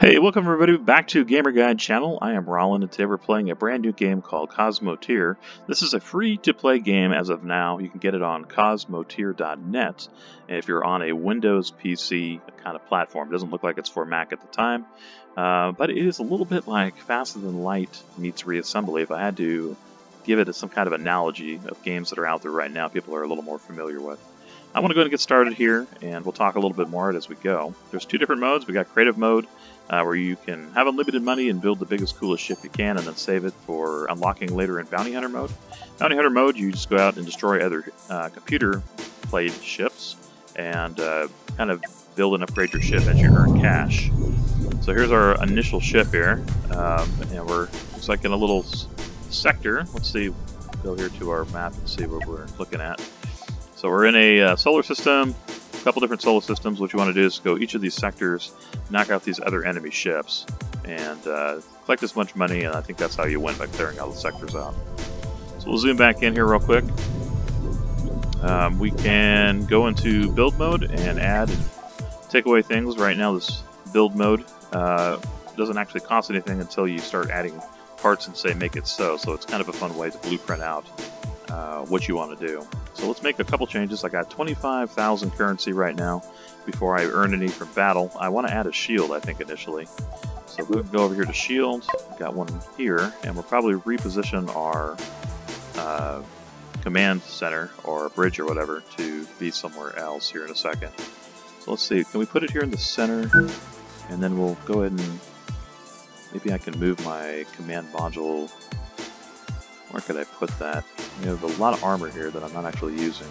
Hey, welcome everybody back to Gamer Guide channel. I am Rollin, and today we're playing a brand new game called Cosmoteer. This is a free-to-play game as of now. You can get it on cosmoteer.net if you're on a Windows PC kind of platform. It doesn't look like it's for Mac at the time, but it is a little bit like Faster Than Light meets Reassembly. If I had to give it some kind of analogy of games that are out there right now, people are a little more familiar with. I want to go ahead and get started here, and we'll talk a little bit more as we go. There's two different modes. We got creative mode, where you can have unlimited money and build the biggest, coolest ship you can, and then save it for unlocking later in bounty hunter mode. Bounty hunter mode, you just go out and destroy other computer-played ships, and kind of build and upgrade your ship as you earn cash. So here's our initial ship here, and we're looks like in a little sector. Let's see, go here to our map and see what we're looking at. So we're in a solar system, a couple different solar systems. What you want to do is go each of these sectors, knock out these other enemy ships, and collect as much money, and I think that's how you win, by clearing all the sectors out. So we'll zoom back in here real quick. We can go into build mode and add and take away things. Right now this build mode doesn't actually cost anything until you start adding parts and say make it so it's kind of a fun way to blueprint out what you want to do. So let's make a couple changes. I got 25,000 currency right now before I earn any from battle. I want to add a shield, I think, initially. So we'll go over here to shield. Got one here, and we'll probably reposition our command center or bridge or whatever to be somewhere else here in a second. So let's see, can we put it here in the center? And then we'll go ahead and maybe I can move my command module. Where could I put that? We have a lot of armor here that I'm not actually using.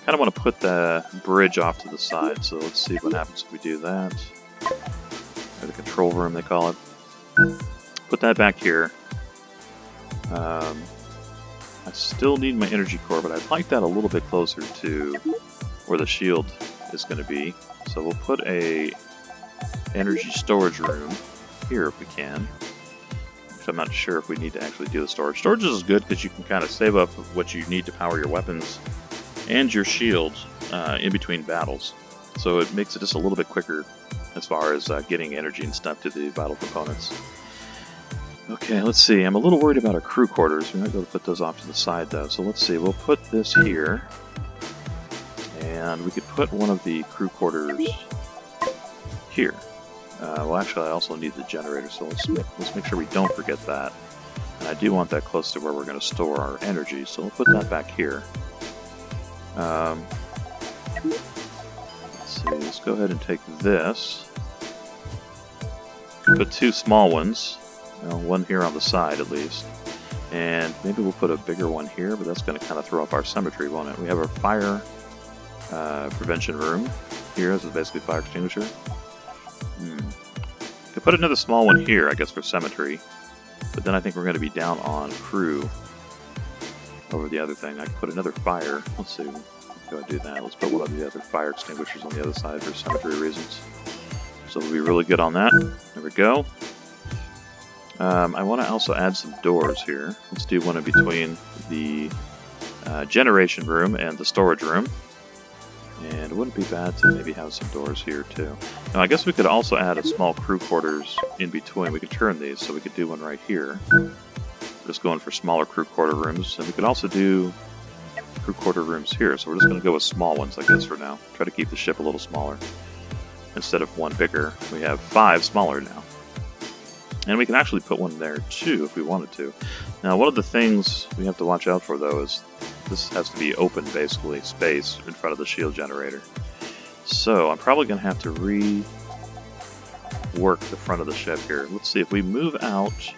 Kind of want to put the bridge off to the side, so let's see what happens if we do that. Or the control room, they call it. Put that back here. I still need my energy core, but I'd like that a little bit closer to where the shield is going to be. So we'll put a energy storage room here if we can. I'm not sure if we need to actually do the storage. Storage is good because you can kind of save up what you need to power your weapons and your shields in between battles. So it makes it just a little bit quicker as far as getting energy and stuff to the battle components. Okay, let's see. I'm a little worried about our crew quarters. We might be able to put those off to the side though. So let's see. We'll put this here. And we could put one of the crew quarters here. Well, actually, I also need the generator, so let's make sure we don't forget that. And I do want that close to where we're going to store our energy, so we'll put that back here. Let's see, let's go ahead and take this. Put two small ones, well, one here on the side at least. And maybe we'll put a bigger one here, but that's going to kind of throw off our symmetry, won't it? We have our fire prevention room here. This is basically fire extinguisher. Could put another small one here, I guess, for symmetry. But then I think we're going to be down on crew over the other thing. I could put another fire. Let's see. Let's go and do that. Let's put one of the other fire extinguishers on the other side for symmetry reasons. So we'll be really good on that. There we go. I want to also add some doors here. Let's do one in between the generation room and the storage room. And it wouldn't be bad to maybe have some doors here too. Now I guess we could also add a small crew quarters in between. We could turn these, so we could do one right here. Just going for smaller crew quarter rooms. And we could also do crew quarter rooms here. So we're just going to go with small ones, I guess, for now. Try to keep the ship a little smaller. Instead of one bigger, we have 5 smaller now. And we can actually put one there too if we wanted to. Now one of the things we have to watch out for though is this has to be open, basically, space in front of the shield generator. So I'm probably going to have to rework the front of the ship here. Let's see, if we move out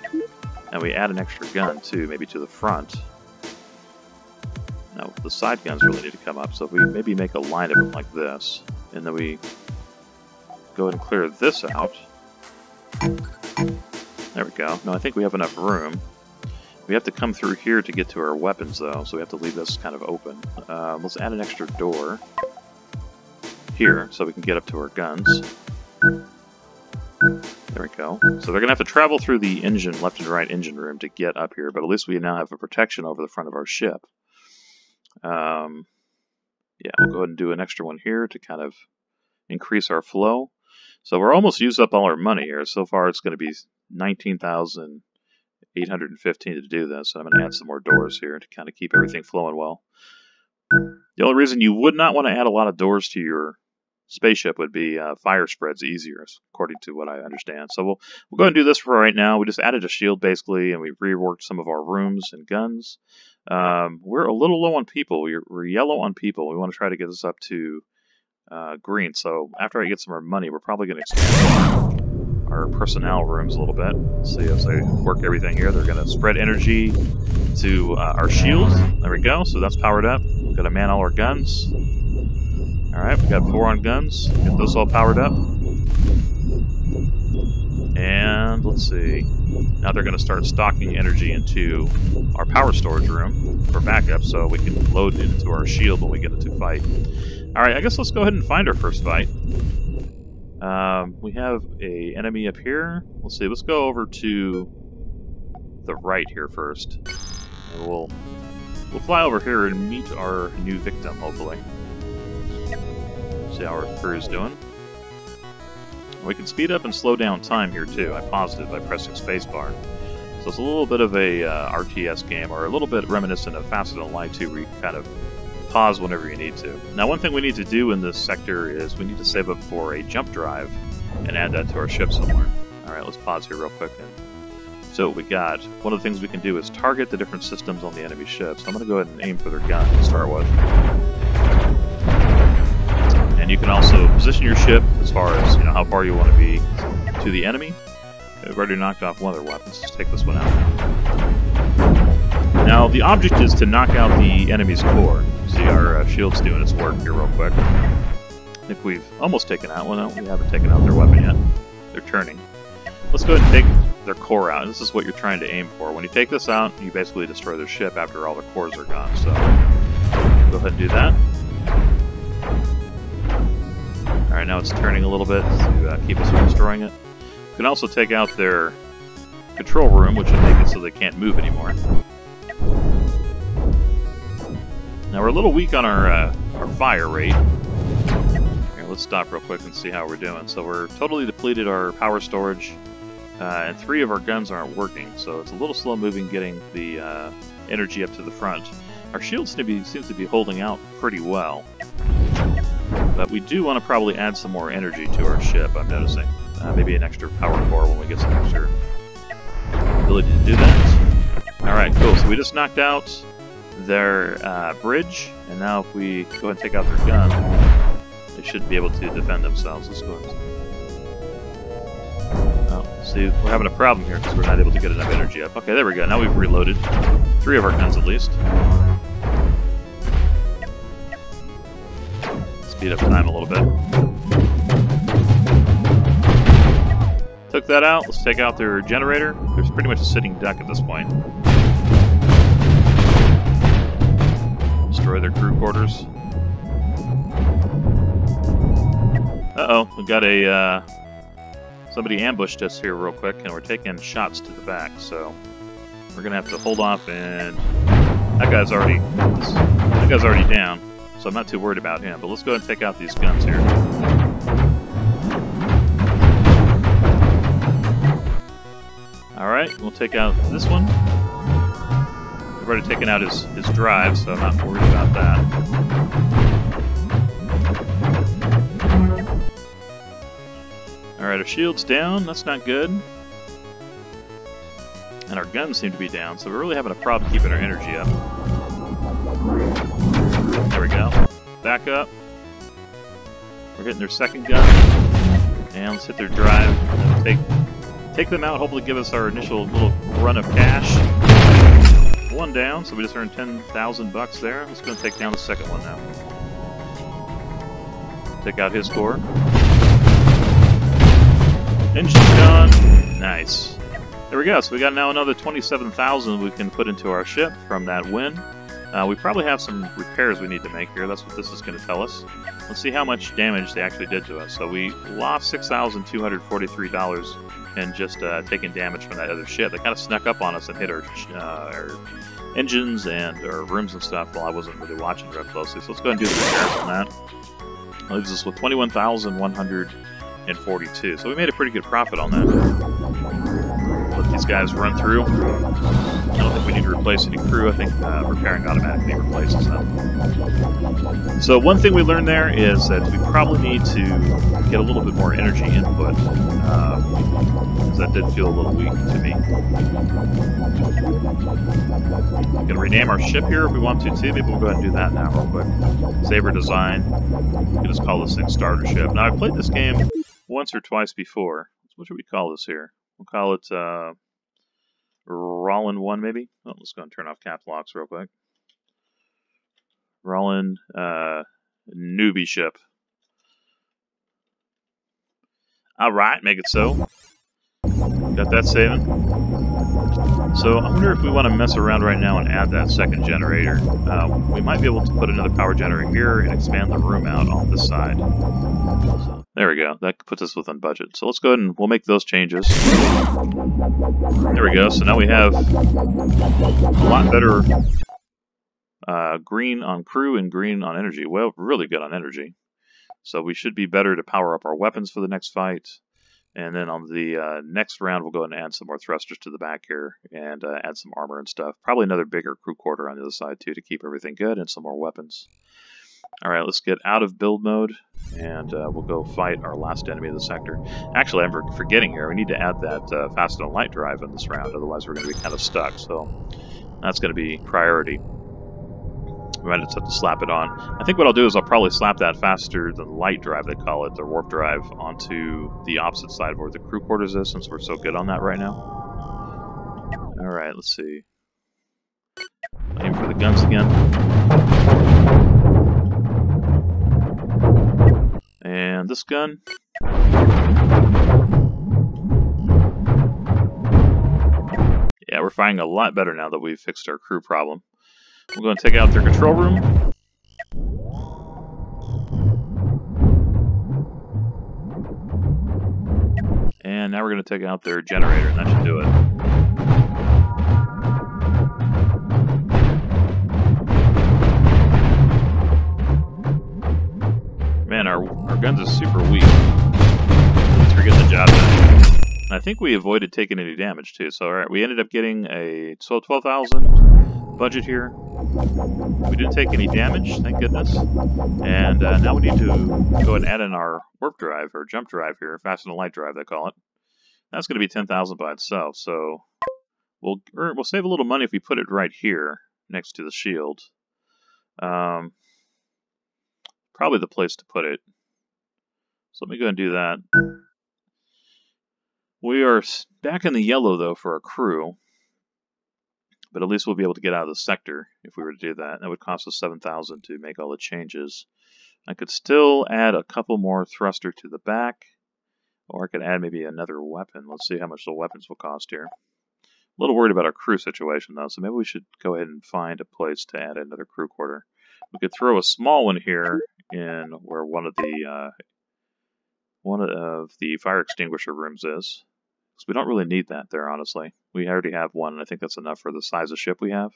and we add an extra gun too, maybe to the front. Now the side guns really need to come up, so if we maybe make a line of them like this, and then we go ahead and clear this out. There we go. No, I think we have enough room. We have to come through here to get to our weapons, though, so we have to leave this kind of open. Let's add an extra door here, so we can get up to our guns. There we go. So they're going to have to travel through the engine, left and right engine room to get up here, but at least we now have a protection over the front of our ship. Yeah, we'll go ahead and do an extra one here to kind of increase our flow. So we're almost used up all our money here. So far it's going to be 19,815 to do this. So I'm going to add some more doors here to kind of keep everything flowing well. The only reason you would not want to add a lot of doors to your spaceship would be fire spreads easier, according to what I understand. So we'll go ahead and do this for right now. We just added a shield basically, and we reworked some of our rooms and guns. We're a little low on people. We're yellow on people. We want to try to get this up to green. So after I get some more money, we're probably going to expand our personnel rooms a little bit. See, as I work everything here, they're going to spread energy to our shields. There we go. So that's powered up. We've got to man all our guns. Alright, we got 4 on guns. Get those all powered up. And let's see. Now they're going to start stocking energy into our power storage room for backup so we can load it into our shield when we get into fight. Alright, I guess let's go ahead and find our first fight. We have an enemy up here. Let's see, let's go over to the right here first. And we'll fly over here and meet our new victim, hopefully. See how our crew is doing. We can speed up and slow down time here too. I paused it by pressing spacebar. So it's a little bit of a RTS game, or a little bit reminiscent of Faster Than Light 2, where you kind of pause whenever you need to. Now, one thing we need to do in this sector is we need to save up for a jump drive and add that to our ship somewhere. Alright, let's pause here real quick. So what we got, one of the things we can do is target the different systems on the enemy ship. So I'm going to go ahead and aim for their gun to start with. And you can also position your ship as far as, you know, how far you want to be to the enemy. We've already knocked off one of their weapons. Let's take this one out. Now, the object is to knock out the enemy's core. See, our shield's doing its work here real quick. I think we've almost taken out one. No, we haven't taken out their weapon yet. They're turning. Let's go ahead and take their core out. This is what you're trying to aim for. When you take this out, you basically destroy their ship after all the cores are gone. So, go ahead and do that. Alright, now it's turning a little bit to keep us from destroying it. You can also take out their control room, which would make it so they can't move anymore. Now we're a little weak on our fire rate. Here, let's stop real quick and see how we're doing. So we're totally depleted our power storage, and 3 of our guns aren't working, so it's a little slow moving getting the energy up to the front. Our shield seems to be holding out pretty well. But we do want to probably add some more energy to our ship, I'm noticing. Maybe an extra power core when we get some extra ability to do that. Alright, cool. So we just knocked out their bridge, and now if we go ahead and take out their gun, they should be able to defend themselves. Let's go ahead. Oh, see, we're having a problem here because we're not able to get enough energy up. Okay, there we go. Now we've reloaded 3 of our guns at least. Speed up time a little bit. Took that out. Let's take out their generator. There's pretty much a sitting duck at this point. Destroy their crew quarters. Uh-oh, we got a somebody ambushed us here real quick, and we're taking shots to the back, so we're gonna have to hold off. And that guy's already down. So I'm not too worried about him, but let's go ahead and take out these guns here. Alright, we'll take out this one. We've already taken out his drive, so I'm not worried about that. Alright, our shield's down, that's not good. And our guns seem to be down, so we're really having a problem keeping our energy up. There we go. Back up. We're hitting their second gun. And let's hit their drive. And take them out, hopefully give us our initial little run of cash. 1 down, so we just earned 10,000 bucks there. Let's go and take down the second one now. Take out his core. Engine's done. Nice. There we go. So we got now another 27,000 we can put into our ship from that win. We probably have some repairs we need to make here. That's what this is going to tell us. Let's see how much damage they actually did to us. So we lost $6,243 in just taking damage from that other ship. They kind of snuck up on us and hit our engines and our rooms and stuff while I wasn't really watching real closely. So let's go ahead and do the repairs on that. That leaves us with 21,100 and 42. So we made a pretty good profit on that. Let these guys run through. I don't think we need to replace any crew. I think repairing automatically replaces them. So one thing we learned there is that we probably need to get a little bit more energy input. Because that did feel a little weak to me. We can rename our ship here if we want to too. Maybe we'll go ahead and do that now real quick. Saber design. We can just call this thing starter ship. Now I've played this game once or twice before. What should we call this here? We'll call it Rollin 1 maybe? Oh, let's go and turn off cap locks real quick. Rollin newbie ship. Alright, make it so. Got that saving. So I wonder if we want to mess around right now and add that second generator. We might be able to put another power generator here and expand the room out on this side. So, there we go. That puts us within budget. So let's go ahead and we'll make those changes. There we go. So now we have a lot better green on crew and green on energy. Well, really good on energy. So we should be better to power up our weapons for the next fight. And then on the next round, we'll go ahead and add some more thrusters to the back here and add some armor and stuff. Probably another bigger crew quarter on the other side, too, to keep everything good and some more weapons. All right, let's get out of build mode, and we'll go fight our last enemy of the sector. Actually, I'm forgetting here. We need to add that fast and light drive in this round, otherwise we're going to be kind of stuck. So that's going to be priority. We might just have to slap it on. I think what I'll do is I'll probably slap that faster than light drive, they call it, the warp drive, onto the opposite side of where the crew quarters is, since we're so good on that right now. Alright, let's see. Aim for the guns again. And this gun. Yeah, we're firing a lot better now that we've fixed our crew problem. We're going to take out their control room. And now we're going to take out their generator, and that should do it. Man, our guns are super weak. Let's forget the job done. And I think we avoided taking any damage, too. So, alright, we ended up getting a 12,000 budget here. We didn't take any damage, thank goodness. And now we need to go and add in our warp drive, or jump drive here, fast and light drive they call it. That's going to be 10,000 by itself, so we'll save a little money if we put it right here, next to the shield. Probably the place to put it. So let me go and do that. We are back in the yellow, though, for our crew. But at least we'll be able to get out of the sector if we were to do that. That would cost us 7,000 to make all the changes. I could still add a couple more thruster to the back, or I could add maybe another weapon. Let's see how much the weapons will cost here. A little worried about our crew situation, though, so maybe we should go ahead and find a place to add another crew quarter. We could throw a small one here in where one of the fire extinguisher rooms is. So we don't really need that there, honestly. We already have one, and I think that's enough for the size of ship we have.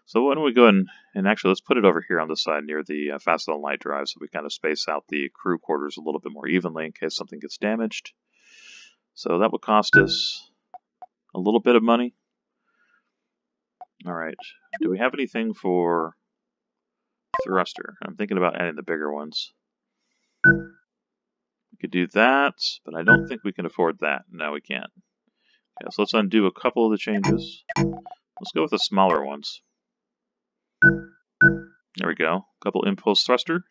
So why don't we go and actually let's put it over here on this side near the fast and light drive, so we kind of space out the crew quarters a little bit more evenly in case something gets damaged. So that would cost us a little bit of money. All right. Do we have anything for thruster? I'm thinking about adding the bigger ones. We could do that, but I don't think we can afford that. No, we can't. Okay, so let's undo a couple of the changes. Let's go with the smaller ones. There we go. A couple impulse thruster.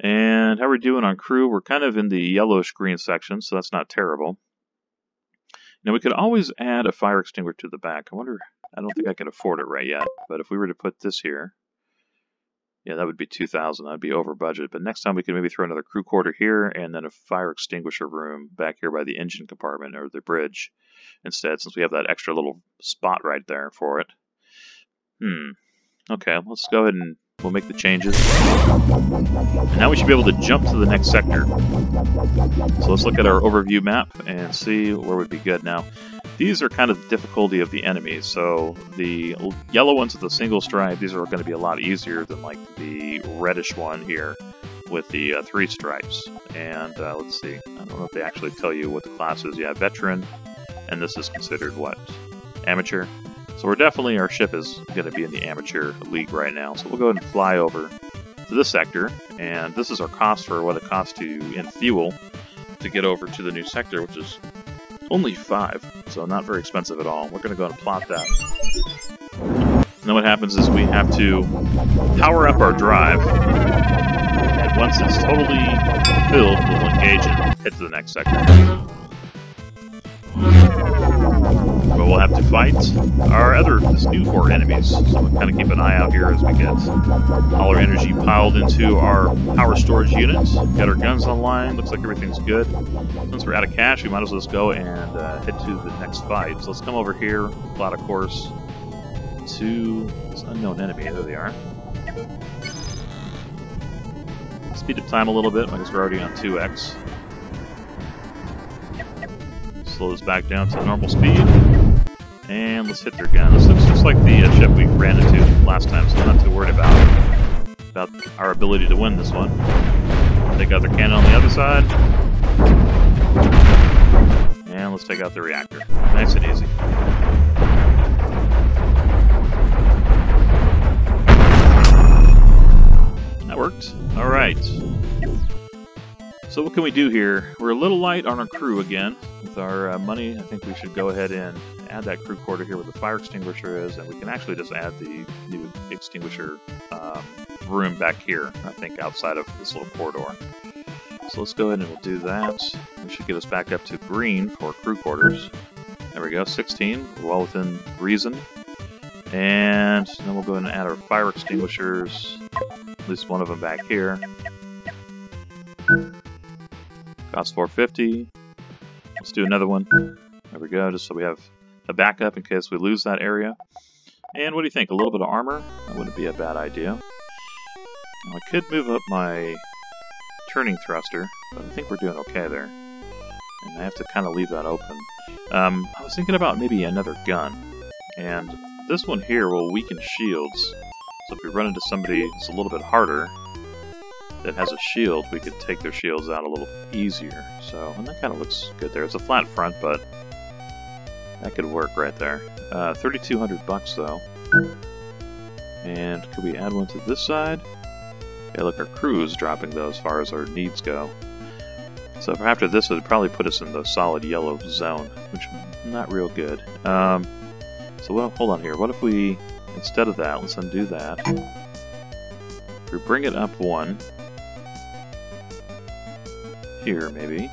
And how are we doing on crew? We're kind of in the yellowish green section, so that's not terrible. Now we could always add a fire extinguisher to the back. I don't think I can afford it right yet, but if we were to put this here, yeah, that would be 2,000. That'd be over budget. But next time we could maybe throw another crew quarter here and then a fire extinguisher room back here by the engine compartment or the bridge instead, since we have that extra little spot right there for it. Okay, let's go ahead and we'll make the changes. And now we should be able to jump to the next sector. So let's look at our overview map and see where would be good now. These are kind of the difficulty of the enemies. So the yellow ones with the single stripe, these are going to be a lot easier than like the reddish one here with the 3 stripes. And let's see, I don't know if they actually tell you what the class is. Yeah, veteran, and this is considered what? Amateur. So we're definitely, our ship is going to be in the amateur league right now. So we'll go ahead and fly over to this sector, and this is our cost for what it costs to, in fuel, to get over to the new sector, which is only 5, so not very expensive at all. We're going to go ahead and plot that. And then what happens is we have to power up our drive, and once it's totally filled, we'll engage and head to the next sector. But we'll have to fight this new 4 enemies, so we'll kind of keep an eye out here as we get all our energy piled into our power storage units, get our guns online, looks like everything's good. Since we're out of cash, we might as well just go and head to the next fight. So let's come over here, plot a course to this unknown enemy. There they are. Speed up time a little bit, I guess we're already on 2x. Slow this back down to normal speed. And let's hit their gun. This looks just like the ship we ran into last time, so I'm not too worried about our ability to win this one. Take out their cannon on the other side. And let's take out the reactor. Nice and easy. That worked. Alright. So what can we do here? We're a little light on our crew again. With our money, I think we should go ahead and add that crew quarter here where the fire extinguisher is, and we can actually just add the new extinguisher room back here, I think, outside of this little corridor. So let's go ahead and we'll do that. We should get us back up to green for crew quarters. There we go, 16. We're well within reason. And then we'll go ahead and add our fire extinguishers, at least one of them back here. Cost 450. Let's do another one. There we go, just so we have a backup in case we lose that area. And what do you think? A little bit of armor? That wouldn't be a bad idea. Now, I could move up my turning thruster, but I think we're doing okay there. And I have to kind of leave that open. I was thinking about maybe another gun. And this one here will weaken shields. So if we run into somebody that's a little bit harder, that has a shield, we could take their shields out a little easier. So, and that kind of looks good there. It's a flat front, but that could work right there. 3,200 bucks though. And could we add one to this side? Yeah, look, our crew is dropping though as far as our needs go. So after this, it would probably put us in the solid yellow zone, which is not real good. So what, hold on here. What if we, instead of that, let's undo that. If we bring it up 1. Here, maybe.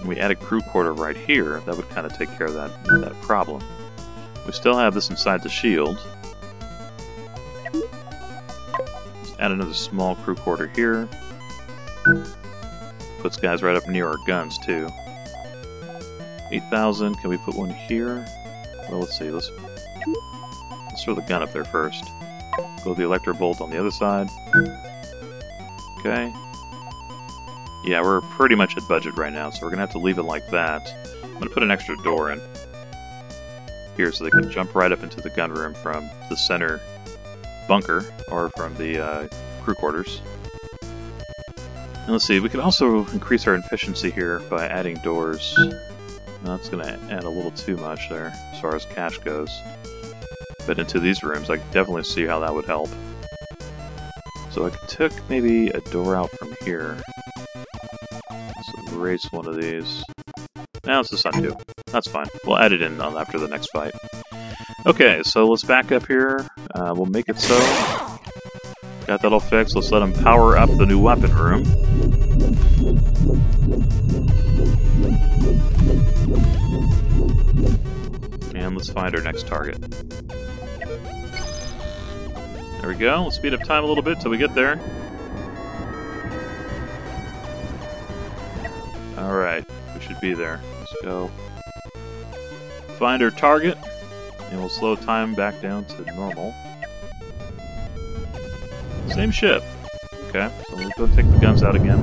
We add a crew quarter right here, that would kind of take care of that problem. We still have this inside the shield. Let's add another small crew quarter here. Puts guys right up near our guns, too. 8,000, can we put one here? Well, let's see, let's throw the gun up there first. Go with the electro bolt on the other side. Okay. Yeah, we're pretty much at budget right now, so we're going to have to leave it like that. I'm going to put an extra door in here so they can jump right up into the gun room from the center bunker, or from the crew quarters. And let's see, we can also increase our efficiency here by adding doors. Now, that's going to add a little too much there, as far as cash goes. But into these rooms, I can definitely see how that would help. So I took maybe a door out from here. Let's erase one of these. Now it's just undo. That's fine. We'll add it in after the next fight. Okay, so let's back up here. We'll make it so. Got that all fixed. Let's let them power up the new weapon room. And let's find our next target. There we go. Let's speed up time a little bit till we get there. Alright, we should be there. Let's go. Find our target, and we'll slow time back down to normal. Same ship. Okay, so we'll go take the guns out again.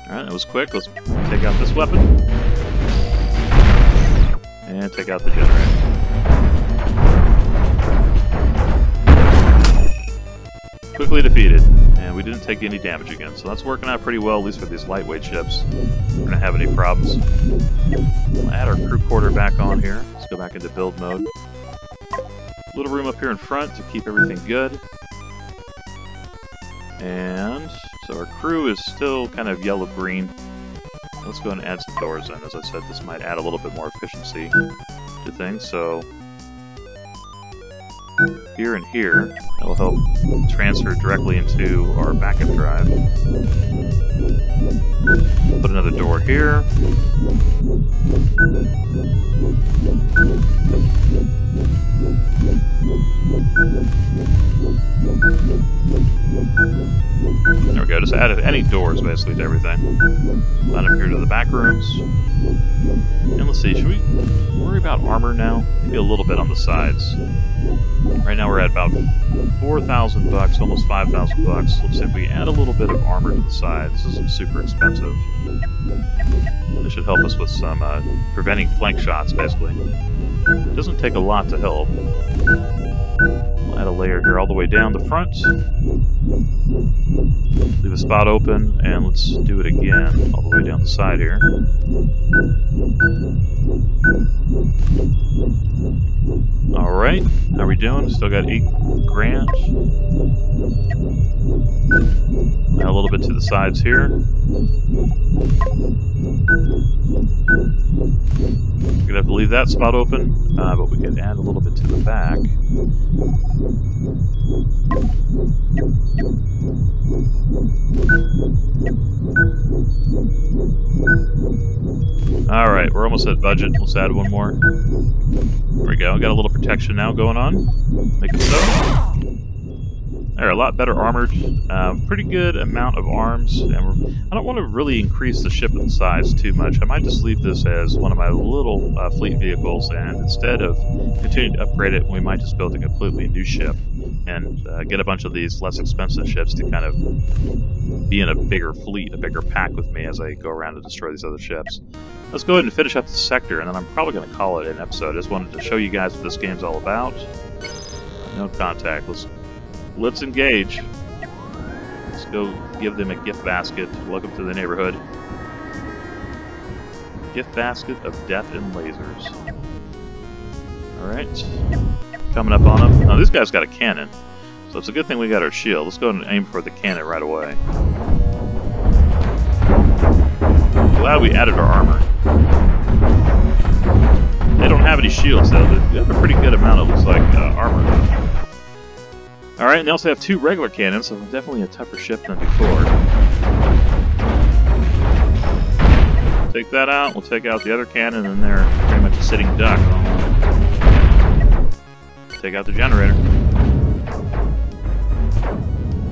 Alright, that was quick. Let's take out this weapon. And take out the generator. Quickly defeated, and we didn't take any damage again, so that's working out pretty well, at least for these lightweight ships. We're gonna have any problems. We'll add our crew quarter back on here. Let's go back into build mode. Little room up here in front to keep everything good. And so our crew is still kind of yellow-green. Let's go ahead and add some doors in. As I said, this might add a little bit more efficiency to things, so here and here, that will help transfer directly into our backup drive. Put another door here. There we go, just added any doors basically to everything. Line up here to the back rooms. And let's see, should we worry about armor now? Maybe a little bit on the sides. Right now we're at about 4,000 bucks, almost 5,000 bucks. Let's see if we add a little bit of armor to the side. This isn't super expensive. This should help us with some preventing flank shots, basically. It doesn't take a lot to help. We'll add a layer here all the way down the front. Leave a spot open, and let's do it again all the way down the side here. Alright, how are we doing? Still got 8 grand. Add a little bit to the sides here. We're gonna have to leave that spot open, but we can add a little bit to the back. Alright, we're almost at budget. Let's add one more. There we go. Got a little protection now going on. Make it so. They're a lot better armored. Pretty good amount of arms. And I don't want to really increase the ship in size too much. I might just leave this as one of my little fleet vehicles, and instead of continuing to upgrade it, we might just build a completely new ship and get a bunch of these less expensive ships to kind of be in a bigger fleet, a bigger pack with me as I go around and destroy these other ships. Let's go ahead and finish up the sector, and then I'm probably going to call it an episode. I just wanted to show you guys what this game's all about. No contact. Let's engage. Let's go give them a gift basket. Welcome to the neighborhood. Gift basket of death and lasers. Alright. Coming up on them. Now, this guy's got a cannon, so it's a good thing we got our shield. Let's go ahead and aim for the cannon right away. Glad we added our armor. They don't have any shields, though. They have a pretty good amount, it looks like, armor. Alright, and they also have 2 regular cannons, so definitely a tougher ship than before. Take that out, we'll take out the other cannon, and they're pretty much a sitting duck. Take out the generator.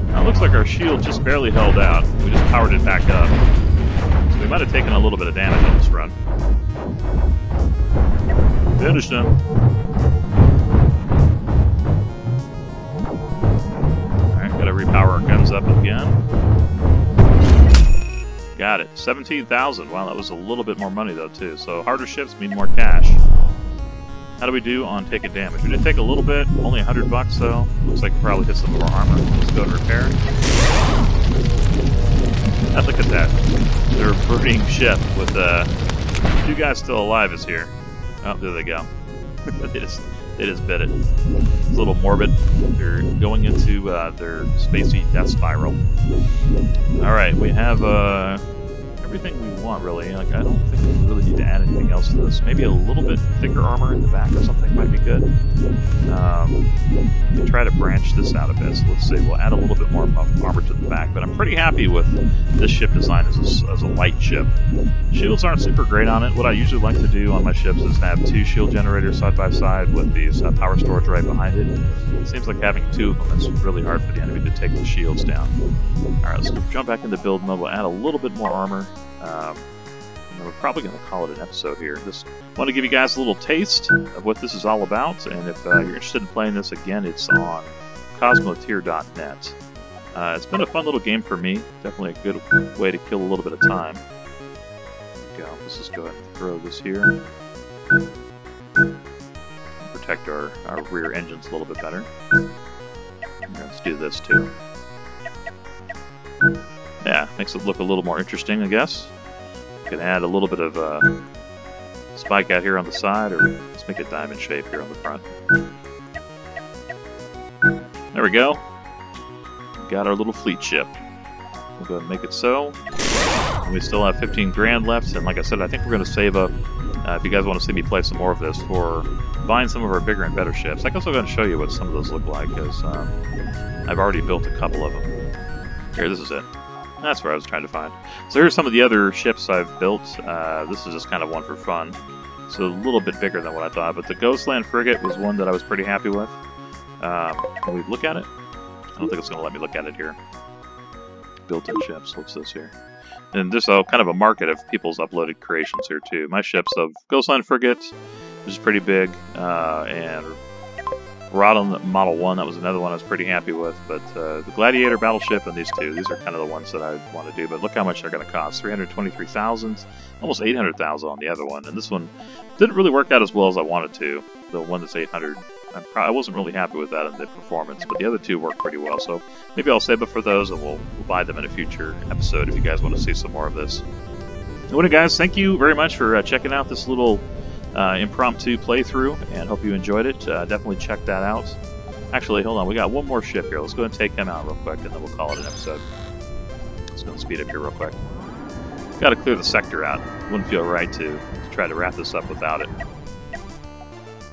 Now it looks like our shield just barely held out. We just powered it back up. So we might have taken a little bit of damage on this run. Finished him. Alright, gotta repower our guns up again. Got it. 17,000. Wow, that was a little bit more money though too. So harder ships mean more cash. How do we do on taking damage? We did take a little bit, only 100 bucks though. Looks like it probably hit some of our armor. Let's go and repair. And look at that. They're a burning ship with 2 guys still alive is here. Oh, there they go. they just bit it. It's a little morbid. They're going into their spacey death spiral. Alright, we have everything we want, really. Like, I don't think we really need to add anything else to this. Maybe a little bit thicker armor in the back or something might be good. We can try to branch this out a bit. So let's see, we'll add a little bit more armor to the back. But I'm pretty happy with this ship design as a light ship. Shields aren't super great on it. What I usually like to do on my ships is have 2 shield generators side by side with these power storage right behind it. It seems like having 2 of them is really hard for the enemy to take the shields down. Alright, let's jump back into build mode. We'll add a little bit more armor. We're probably going to call it an episode here. Just want to give you guys a little taste of what this is all about, and if you're interested in playing this again, it's on Cosmoteer.net. It's been a fun little game for me. Definitely a good way to kill a little bit of time. There we go. Let's just go ahead and throw this here. Protect our rear engines a little bit better. Let's do this too. Yeah, makes it look a little more interesting, I guess. Can add a little bit of spike out here on the side, or let's make it diamond shape here on the front. There we go. Got our little fleet ship. We'll go ahead and make it so. And we still have 15 grand left, and like I said, I think we're going to save up, if you guys want to see me play some more of this, for buying some of our bigger and better ships. I'm also going to show you what some of those look like, because I've already built a couple of them. Here, this is it. That's where I was trying to find. So here's some of the other ships I've built. This is just kind of one for fun. So a little bit bigger than what I thought, but the Ghostland frigate was one that I was pretty happy with. Can we look at it? I don't think it's going to let me look at it here. Built-in ships, what's this here? And there's kind of a market of people's uploaded creations here too. My ships of Ghostland frigate, which is pretty big, and Rodden Model 1, that was another one I was pretty happy with, but the Gladiator battleship and these two, these are kind of the ones that I want to do, but look how much they're going to cost. 323,000, almost 800,000 on the other one, and this one didn't really work out as well as I wanted to. The one that's 800, I wasn't really happy with that in the performance, but the other two worked pretty well, so maybe I'll save up for those and we'll buy them in a future episode if you guys want to see some more of this. Anyway guys, thank you very much for checking out this little impromptu playthrough, and hope you enjoyed it. Definitely check that out. Actually, hold on, we got one more ship here. Let's go ahead and take him out real quick, and then we'll call it an episode. Let's go and speed up here real quick. Got to clear the sector out. Wouldn't feel right to try to wrap this up without it.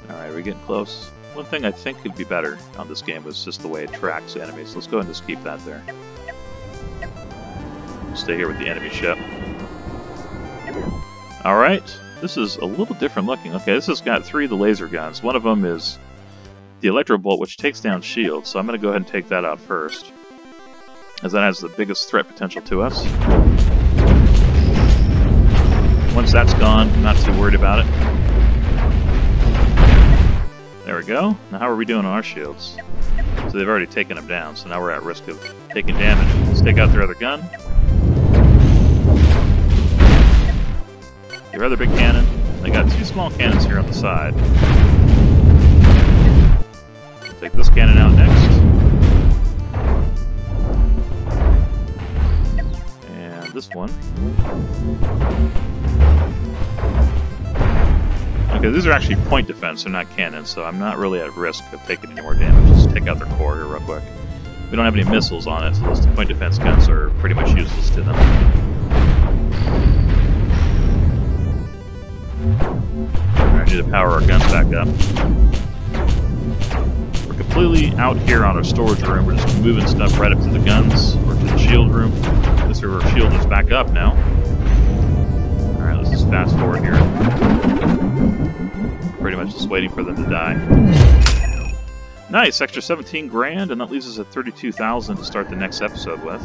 Alright, we're getting close. One thing I think could be better on this game was just the way it tracks enemies. Let's go ahead and just keep that there. Stay here with the enemy ship. Alright. This is a little different looking. Okay, this has got 3 of the laser guns. One of them is the electro bolt, which takes down shields, so I'm going to go ahead and take that out first, as that has the biggest threat potential to us. Once that's gone, I'm not too worried about it. There we go. Now how are we doing on our shields? So they've already taken them down, so now we're at risk of taking damage. Let's take out their other gun. Your other big cannon. They got 2 small cannons here on the side. Take this cannon out next. And this one. Okay, these are actually point defense, they're not cannons, so I'm not really at risk of taking any more damage. Let's take out their core here real quick. We don't have any missiles on it, so those point defense guns are pretty much useless to them. I need to power our guns back up. We're completely out here on our storage room. We're just moving stuff right up to the guns or to the shield room. This our shield is back up now. Alright, let's just fast forward here. Pretty much just waiting for them to die. Nice, extra 17 grand, and that leaves us at 32,000 to start the next episode with.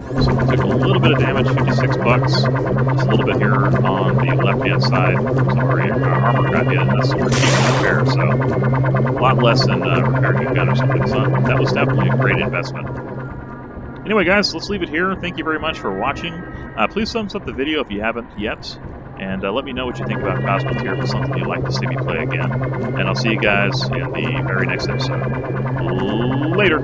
So we took a little bit of damage, 56 bucks. Just a little bit here on the left-hand side. Sorry, our armor got hit, and that's super cheap to repair, so a lot less than repairing a gun or something. So that was definitely a great investment. Anyway, guys, let's leave it here. Thank you very much for watching. Please thumbs up the video if you haven't yet, and let me know what you think about Cosmoteer if it's something you'd like to see me play again. And I'll see you guys in the very next episode. Later!